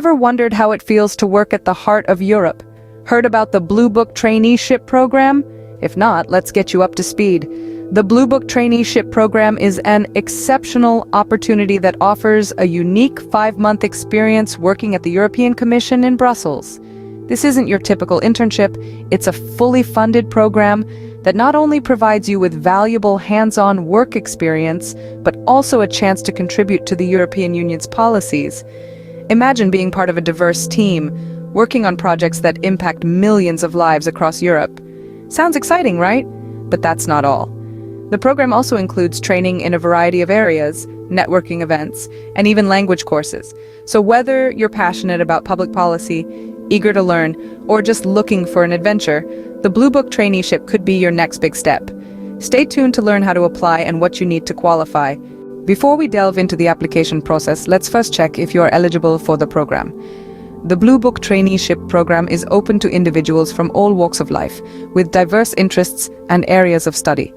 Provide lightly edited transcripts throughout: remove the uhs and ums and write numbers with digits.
Ever wondered how it feels to work at the heart of Europe? Heard about the Blue Book Traineeship Program? If not, let's get you up to speed. The Blue Book Traineeship Program is an exceptional opportunity that offers a unique 5-month experience working at the European Commission in Brussels. This isn't your typical internship, it's a fully funded program that not only provides you with valuable hands-on work experience, but also a chance to contribute to the European Union's policies. Imagine being part of a diverse team, working on projects that impact millions of lives across Europe. Sounds exciting, right? But that's not all. The program also includes training in a variety of areas, networking events, and even language courses. So whether you're passionate about public policy, eager to learn, or just looking for an adventure, the Blue Book Traineeship could be your next big step. Stay tuned to learn how to apply and what you need to qualify. Before we delve into the application process, let's first check if you are eligible for the program. The Blue Book Traineeship Program is open to individuals from all walks of life, with diverse interests and areas of study.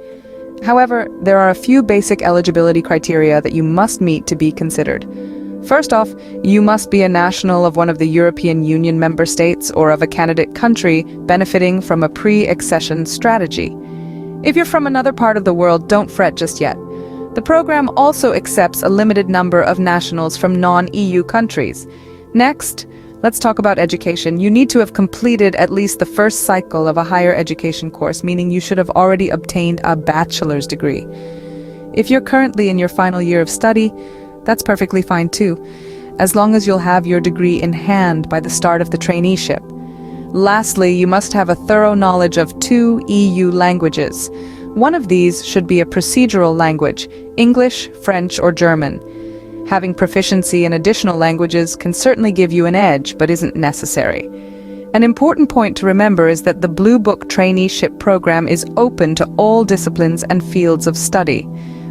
However, there are a few basic eligibility criteria that you must meet to be considered. First off, you must be a national of one of the European Union member states or of a candidate country benefiting from a pre-accession strategy. If you're from another part of the world, don't fret just yet. The program also accepts a limited number of nationals from non-EU countries. Next, let's talk about education. You need to have completed at least the first cycle of a higher education course, meaning you should have already obtained a bachelor's degree. If you're currently in your final year of study, that's perfectly fine too, as long as you'll have your degree in hand by the start of the traineeship. Lastly, you must have a thorough knowledge of 2 EU languages. One of these should be a procedural language, English, French, or German. Having proficiency in additional languages can certainly give you an edge, but isn't necessary. An important point to remember is that the Blue Book Traineeship Program is open to all disciplines and fields of study.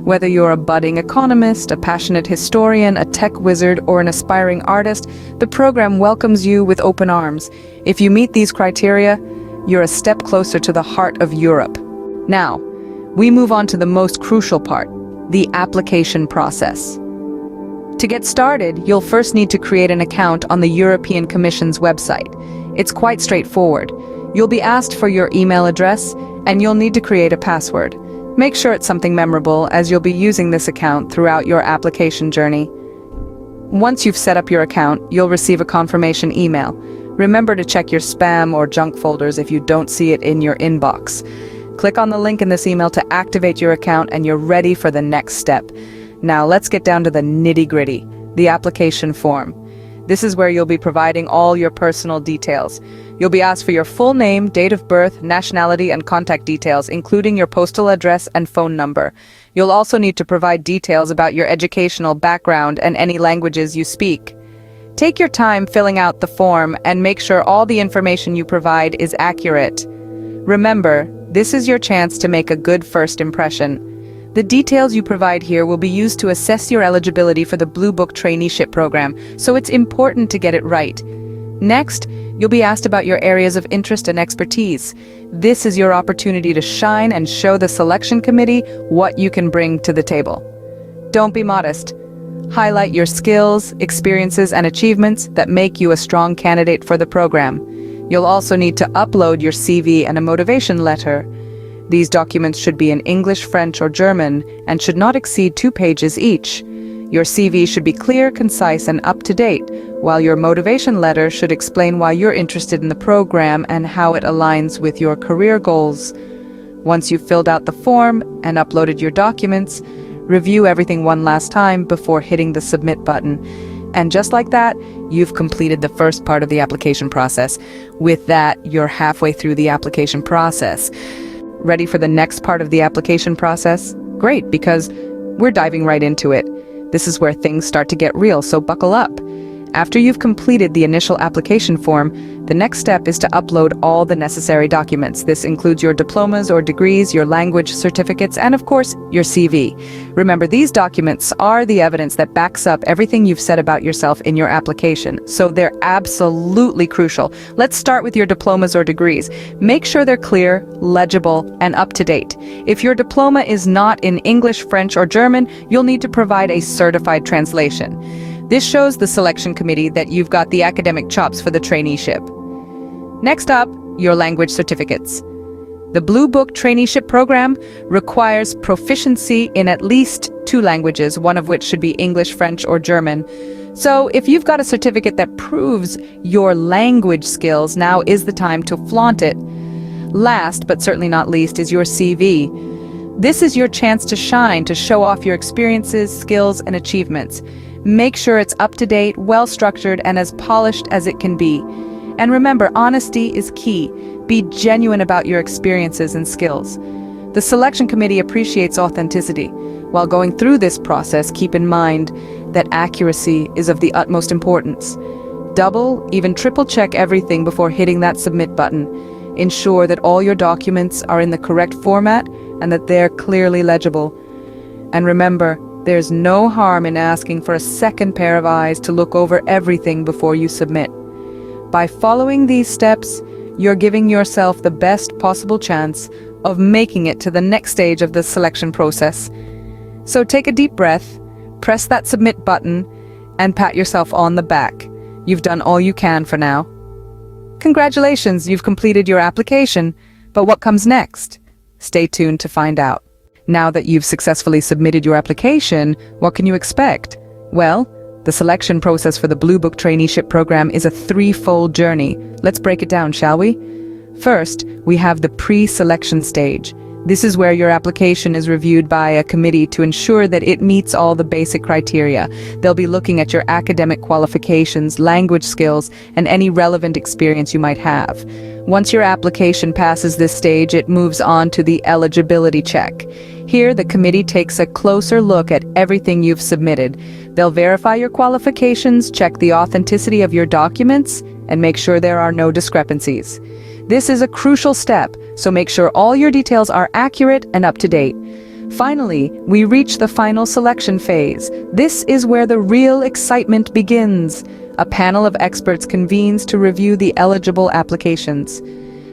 Whether you're a budding economist, a passionate historian, a tech wizard, or an aspiring artist, the program welcomes you with open arms. If you meet these criteria, you're a step closer to the heart of Europe. Now, we move on to the most crucial part, the application process. To get started, you'll first need to create an account on the European Commission's website. It's quite straightforward. You'll be asked for your email address, and you'll need to create a password. Make sure it's something memorable, as you'll be using this account throughout your application journey. Once you've set up your account, you'll receive a confirmation email. Remember to check your spam or junk folders if you don't see it in your inbox. Click on the link in this email to activate your account, and you're ready for the next step. Now let's get down to the nitty-gritty, the application form. This is where you'll be providing all your personal details. You'll be asked for your full name, date of birth, nationality, and contact details, including your postal address and phone number. You'll also need to provide details about your educational background and any languages you speak. Take your time filling out the form and make sure all the information you provide is accurate. Remember, this is your chance to make a good first impression. The details you provide here will be used to assess your eligibility for the Blue Book Traineeship Program, so it's important to get it right. Next, you'll be asked about your areas of interest and expertise. This is your opportunity to shine and show the selection committee what you can bring to the table. Don't be modest. Highlight your skills, experiences, and achievements that make you a strong candidate for the program. You'll also need to upload your CV and a motivation letter. These documents should be in English, French, or German and should not exceed 2 pages each. Your CV should be clear, concise, and up-to-date, while your motivation letter should explain why you're interested in the program and how it aligns with your career goals. Once you've filled out the form and uploaded your documents, review everything one last time before hitting the submit button. And just like that, you've completed the first part of the application process. With that, you're halfway through the application process. Ready for the next part of the application process? Great, because we're diving right into it. This is where things start to get real, so buckle up. After you've completed the initial application form, the next step is to upload all the necessary documents. This includes your diplomas or degrees, your language certificates, and of course, your CV. Remember, these documents are the evidence that backs up everything you've said about yourself in your application, so they're absolutely crucial. Let's start with your diplomas or degrees. Make sure they're clear, legible, and up to date. If your diploma is not in English, French, or German, you'll need to provide a certified translation. This shows the selection committee that you've got the academic chops for the traineeship. Next up, your language certificates. The Blue Book Traineeship Program requires proficiency in at least 2 languages, one of which should be English, French, or German. So if you've got a certificate that proves your language skills, now is the time to flaunt it. Last, but certainly not least, is your CV. This is your chance to shine, to show off your experiences, skills, and achievements. Make sure it's up to date, well-structured, and as polished as it can be. And remember, honesty is key. Be genuine about your experiences and skills. The selection committee appreciates authenticity. While going through this process, keep in mind that accuracy is of the utmost importance. Double, even triple check everything before hitting that submit button. Ensure that all your documents are in the correct format and that they're clearly legible. And remember, there's no harm in asking for a second pair of eyes to look over everything before you submit. By following these steps, you're giving yourself the best possible chance of making it to the next stage of the selection process. So take a deep breath, press that submit button, and pat yourself on the back. You've done all you can for now. Congratulations, you've completed your application, but what comes next? Stay tuned to find out. Now that you've successfully submitted your application, what can you expect? Well, the selection process for the Blue Book Traineeship Program is a 3-fold journey. Let's break it down, shall we? First, we have the pre-selection stage. This is where your application is reviewed by a committee to ensure that it meets all the basic criteria. They'll be looking at your academic qualifications, language skills, and any relevant experience you might have. Once your application passes this stage, it moves on to the eligibility check. Here, the committee takes a closer look at everything you've submitted. They'll verify your qualifications, check the authenticity of your documents, and make sure there are no discrepancies. This is a crucial step, so make sure all your details are accurate and up to date. Finally, we reach the final selection phase. This is where the real excitement begins. A panel of experts convenes to review the eligible applications.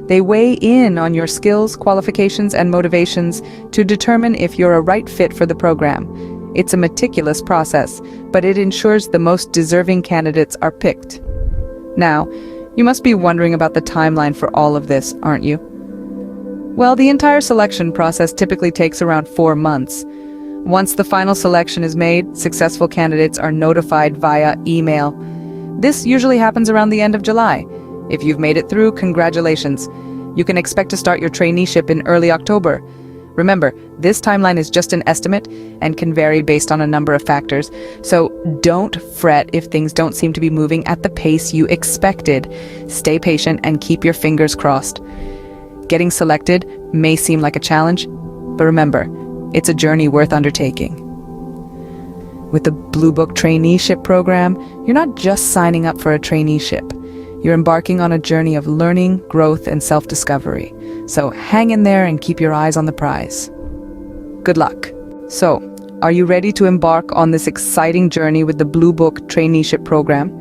They weigh in on your skills, qualifications, and motivations to determine if you're a right fit for the program. It's a meticulous process, but it ensures the most deserving candidates are picked. Now, you must be wondering about the timeline for all of this, aren't you? Well, the entire selection process typically takes around 4 months. Once the final selection is made, successful candidates are notified via email. This usually happens around the end of July. If you've made it through, congratulations. You can expect to start your traineeship in early October. Remember, this timeline is just an estimate and can vary based on a number of factors, so don't fret if things don't seem to be moving at the pace you expected. Stay patient and keep your fingers crossed. Getting selected may seem like a challenge, but remember, it's a journey worth undertaking. With the Blue Book Traineeship Program, you're not just signing up for a traineeship. You're embarking on a journey of learning, growth, and self-discovery. So hang in there and keep your eyes on the prize. Good luck. So, are you ready to embark on this exciting journey with the Blue Book Traineeship Program?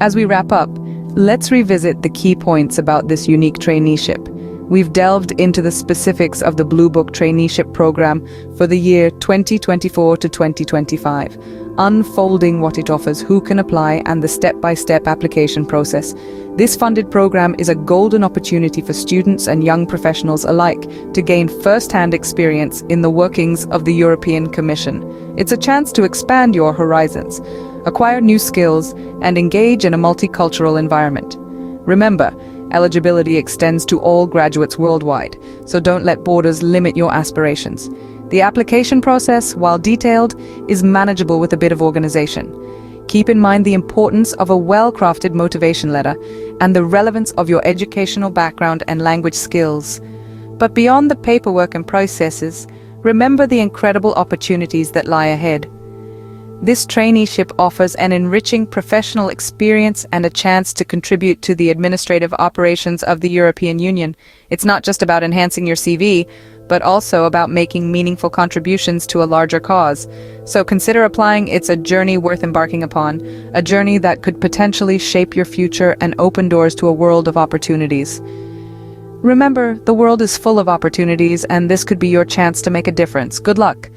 As we wrap up, let's revisit the key points about this unique traineeship. We've delved into the specifics of the Blue Book Traineeship Program for the year 2024 to 2025, unfolding what it offers, who can apply, and the step-by-step application process. This funded program is a golden opportunity for students and young professionals alike to gain first-hand experience in the workings of the European Commission. It's a chance to expand your horizons, acquire new skills, and engage in a multicultural environment. Remember, eligibility extends to all graduates worldwide, so don't let borders limit your aspirations. The application process, while detailed, is manageable with a bit of organization. Keep in mind the importance of a well-crafted motivation letter and the relevance of your educational background and language skills. But beyond the paperwork and processes, remember the incredible opportunities that lie ahead. This traineeship offers an enriching professional experience and a chance to contribute to the administrative operations of the European Union. It's not just about enhancing your CV, but also about making meaningful contributions to a larger cause. So consider applying. It's a journey worth embarking upon, a journey that could potentially shape your future and open doors to a world of opportunities. Remember, the world is full of opportunities, and this could be your chance to make a difference. Good luck.